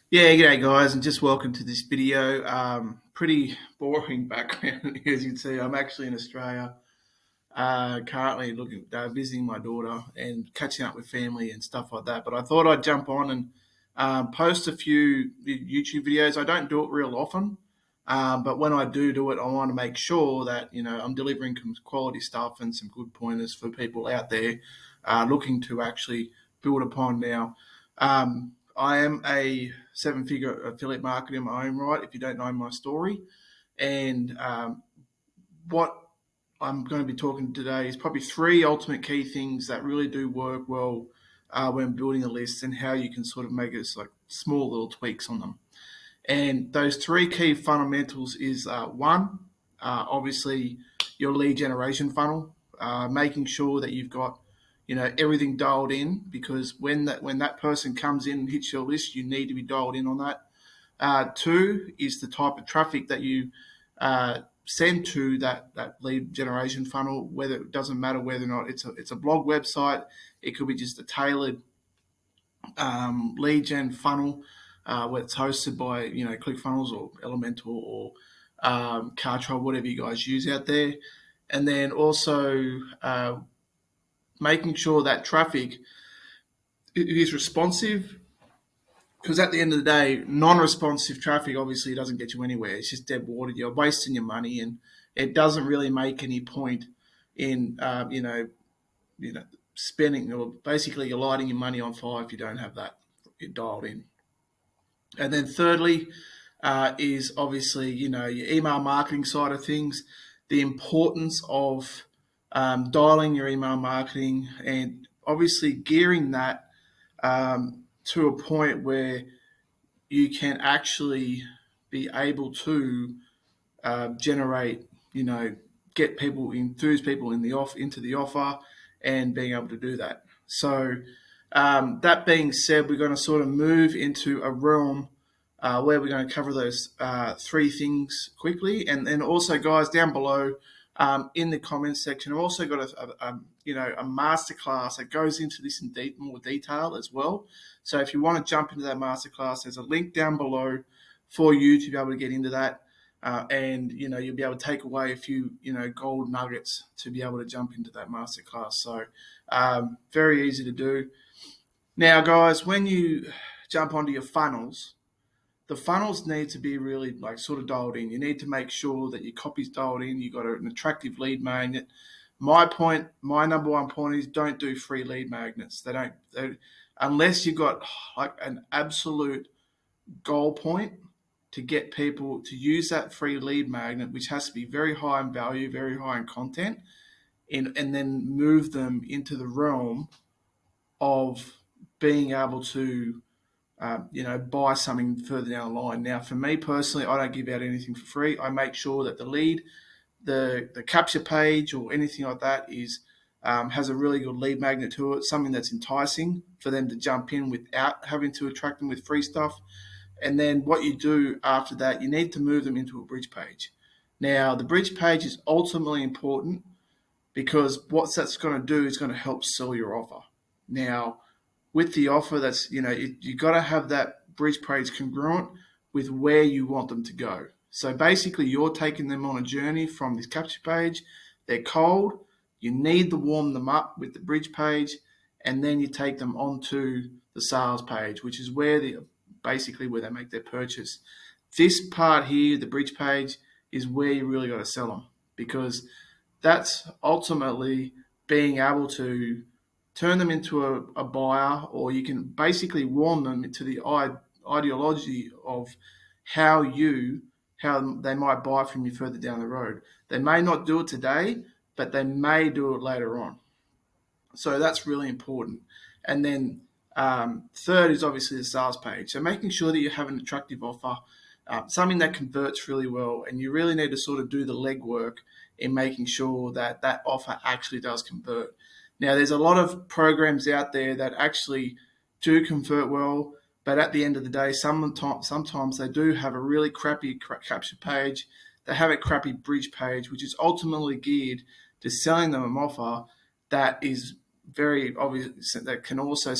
Yeah, g'day guys, and just welcome to this video. Pretty boring background, as you can see. I'm actually in Australia, currently visiting my daughter and catching up with family and stuff like that. But I thought I'd jump on and post a few YouTube videos. I don't do it real often, but when I do it, I want to make sure that I'm delivering some quality stuff and some good pointers for people out there looking to actually build upon now. I am a seven-figure affiliate marketer in my own right. If you don't know my story, and what I'm going to be talking today is probably three ultimate key things that really do work well when building a list, and how you can sort of make it like small little tweaks on them. And those three key fundamentals is one, obviously your lead generation funnel, making sure that you've got everything dialed in, because when that person comes in and hits your list, you need to be dialed in on that. Two is the type of traffic that you send to that lead generation funnel. Whether it doesn't matter whether or not it's a blog website, it could be just a tailored lead gen funnel where it's hosted by ClickFunnels or Elementor or Kartra, whatever you guys use out there, and then also making sure that traffic is responsive, because at the end of the day, non-responsive traffic obviously doesn't get you anywhere. It's just dead water. You're wasting your money, and it doesn't really make any point in spending, or basically you're lighting your money on fire if you don't have that dialed in. And then thirdly is obviously your email marketing side of things, the importance of dialing your email marketing and obviously gearing that to a point where you can actually be able to generate, get people, enthuse people into the offer, and being able to do that. So that being said, we're going to sort of move into a realm where we're going to cover those three things quickly, and then also, guys, down below in the comments section, I've also got a masterclass that goes into this in more detail as well. So if you want to jump into that masterclass, there's a link down below for you to be able to get into that. And you'll be able to take away a few gold nuggets to be able to jump into that masterclass. So very easy to do. Now, guys, when you jump onto your funnels, the funnels need to be really like sort of dialed in. You need to make sure that your copy's dialed in. You've got an attractive lead magnet. My number one point is, don't do free lead magnets. Unless you've got like an absolute goal point to get people to use that free lead magnet, which has to be very high in value, very high in content, and then move them into the realm of being able to buy something further down the line. Now, for me personally, I don't give out anything for free. I make sure that the lead, the capture page or anything like that is has a really good lead magnet to it, something that's enticing for them to jump in without having to attract them with free stuff. And then what you do after that, you need to move them into a bridge page. Now, the bridge page is ultimately important, because what that's going to do is going to help sell your offer. Now, with the offer, that's you got to have that bridge page congruent with where you want them to go. So basically, you're taking them on a journey from this capture page. They're cold. You need to warm them up with the bridge page, and then you take them onto the sales page, which is where basically where they make their purchase. This part here, the bridge page, is where you really got to sell them, because that's ultimately being able to turn them into a buyer, or you can basically warm them into the ideology of how they might buy from you further down the road. They may not do it today, but they may do it later on. So that's really important. And then third is obviously the sales page. So making sure that you have an attractive offer, something that converts really well, and you really need to sort of do the legwork in making sure that that offer actually does convert. Now, there's a lot of programs out there that actually do convert well, but at the end of the day, sometimes they do have a really crappy capture page. They have a crappy bridge page, which is ultimately geared to selling them an offer that is very obvious, that can also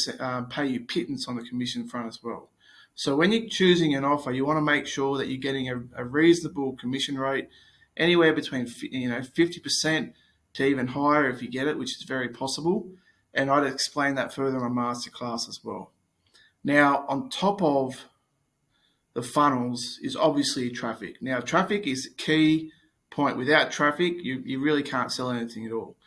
pay you pittance on the commission front as well. So when you're choosing an offer, you want to make sure that you're getting a reasonable commission rate, anywhere between 50% to even higher if you get it, which is very possible. And I'd explain that further on Masterclass as well. Now, on top of the funnels is obviously traffic. Now, traffic is a key point. Without traffic, you really can't sell anything at all.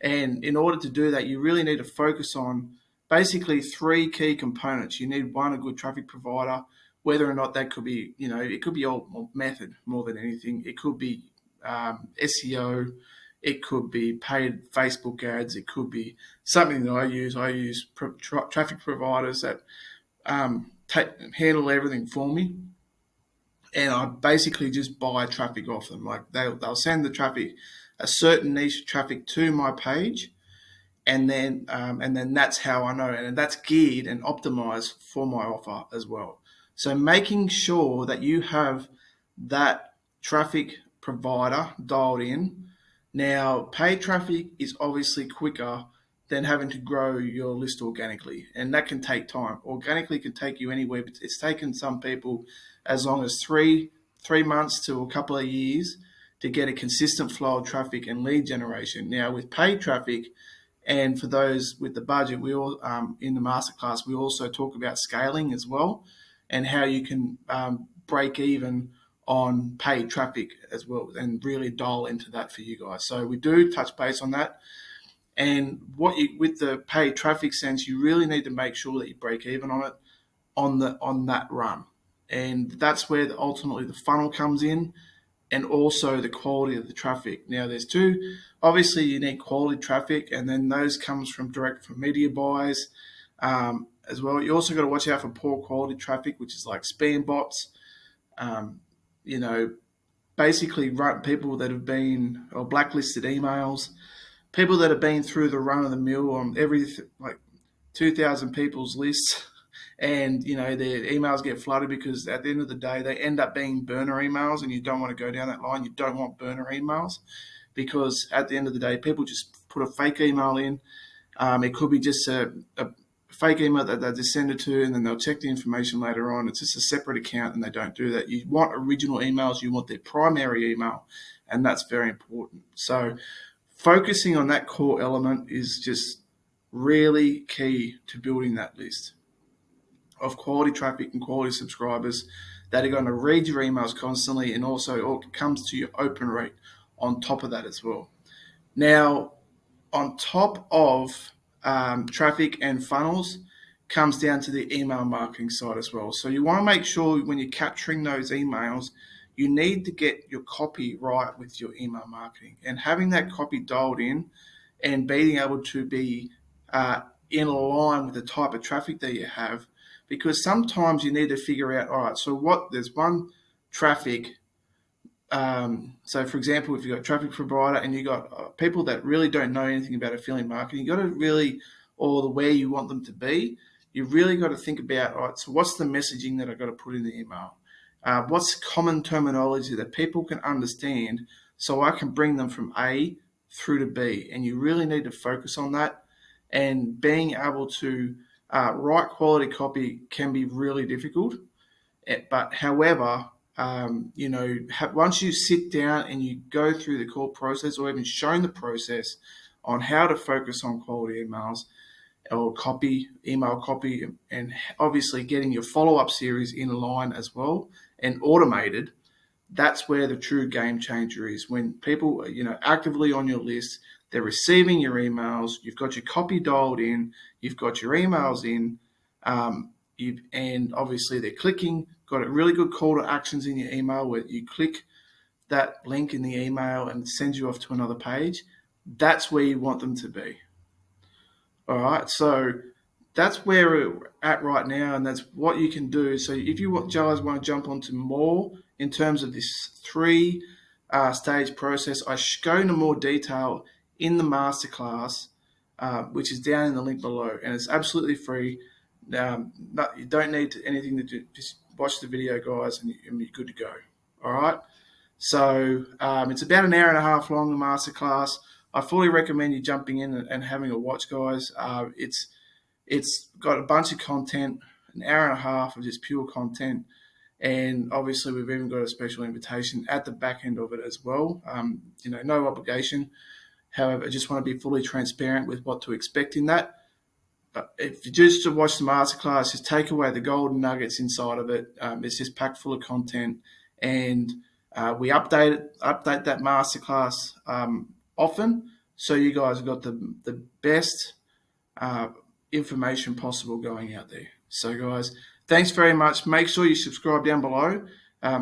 And in order to do that, you really need to focus on basically three key components. You need one, a good traffic provider, whether or not that could be, it could be all method more than anything. It could be SEO, it could be paid Facebook ads, it could be something that I use. I use traffic providers that handle everything for me, and I basically just buy traffic off them. Like they'll send the traffic, a certain niche traffic to my page, and then that's how I know, and that's geared and optimized for my offer as well. So making sure that you have that traffic provider dialed in. Now, paid traffic is obviously quicker than having to grow your list organically, and that can take time. Organically can take you anywhere, but it's taken some people as long as three months to a couple of years to get a consistent flow of traffic and lead generation. Now, with paid traffic, and for those with the budget, we all in the masterclass we also talk about scaling as well, and how you can break even on paid traffic as well, and really dial into that for you guys. So we do touch base on that. And with the paid traffic sense, you really need to make sure that you break even on it on that run, and that's where ultimately the funnel comes in, and also the quality of the traffic. Now, there's two. Obviously, you need quality traffic, and then those comes from media buys as well. You also got to watch out for poor quality traffic, which is like spam bots. Basically people that have been, or blacklisted emails, people that have been through the run of the mill on like 2,000 people's lists, and their emails get flooded because at the end of the day they end up being burner emails, and you don't want to go down that line. You don't want burner emails, because at the end of the day people just put a fake email in. It could be just a fake email that they just send it to, and then they'll check the information later on. It's just a separate account, and they don't do that. You want original emails. You want their primary email, and that's very important. So focusing on that core element is just really key to building that list of quality traffic and quality subscribers that are going to read your emails constantly, and also it comes to your open rate on top of that as well. Now, on top of traffic and funnels comes down to the email marketing side as well. So you want to make sure when you're capturing those emails, you need to get your copy right with your email marketing, and having that copy dialed in and being able to be in line with the type of traffic that you have, because sometimes you need to figure out, all right, so there's one traffic. So for example, if you've got a traffic provider and you've got people that really don't know anything about affiliate marketing, you've got to really, or the where you want them to be, you've really got to think about, all right, so what's the messaging that I've got to put in the email? What's common terminology that people can understand so I can bring them from A through to B? And you really need to focus on that. And being able to write quality copy can be really difficult. But however, once you sit down and you go through the core process, or even shown the process on how to focus on quality emails or email copy, and obviously getting your follow-up series in line as well and automated, that's where the true game changer is. When people are, actively on your list, they're receiving your emails, you've got your copy dialed in, you've got your emails in, and obviously they're clicking, got a really good call to actions in your email where you click that link in the email and it sends you off to another page. That's where you want them to be. All right, so that's where we're at right now, and that's what you can do. So if you guys want to jump onto more in terms of this three-stage process, I go into more detail in the masterclass, which is down in the link below, and it's absolutely free. You don't need anything to do. Just watch the video, guys, and you're good to go. All right. So it's about an hour and a half long, the masterclass. I fully recommend you jumping in and having a watch, guys. It's got a bunch of content an hour and a half of just pure content. And obviously, we've even got a special invitation at the back end of it as well. No obligation. However, I just want to be fully transparent with what to expect in that. But if you just watch the masterclass, just take away the golden nuggets inside of it. It's just packed full of content, and we update that masterclass often, so you guys have got the best information possible going out there. So, guys, thanks very much. Make sure you subscribe down below.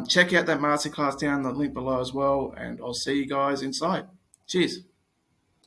Check out that masterclass down the link below as well, and I'll see you guys inside. Cheers.